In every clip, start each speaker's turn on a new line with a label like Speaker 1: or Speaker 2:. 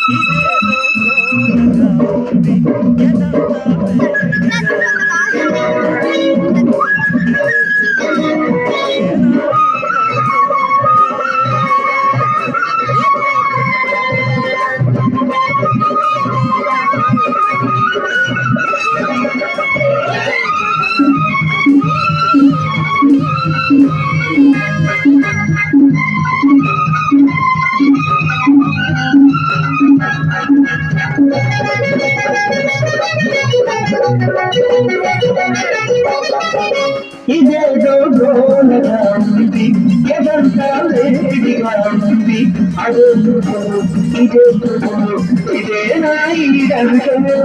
Speaker 1: ఇదేదో ఘోరంగా ఉంది ఎదంతా
Speaker 2: ఇదేదో గోలగా ఉంది ఎదంతా వేడిగా ఉంది అదే ఇదే ఇదే నా ఈడనుకమే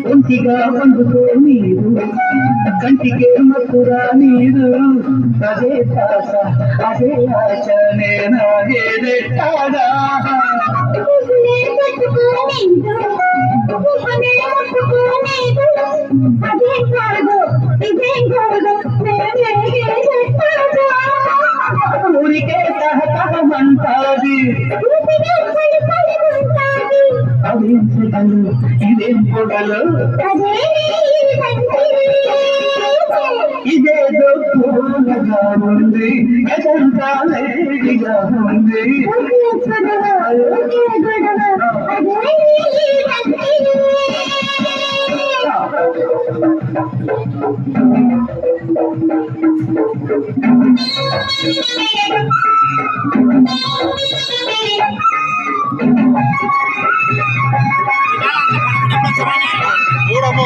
Speaker 2: ఒంటిగా వండుకో నీరు కంటికే మక్కురా నీరు అదే తాస అదే ఆశ నేనాగేదే కాదా ఊరికే సహకమంటాది అదేం పొగలు ఇదేం పొగలు ఇదేదో పూలగా ఉంది ఎదంతా వేడిగా ఉంది
Speaker 1: మూడమ్మో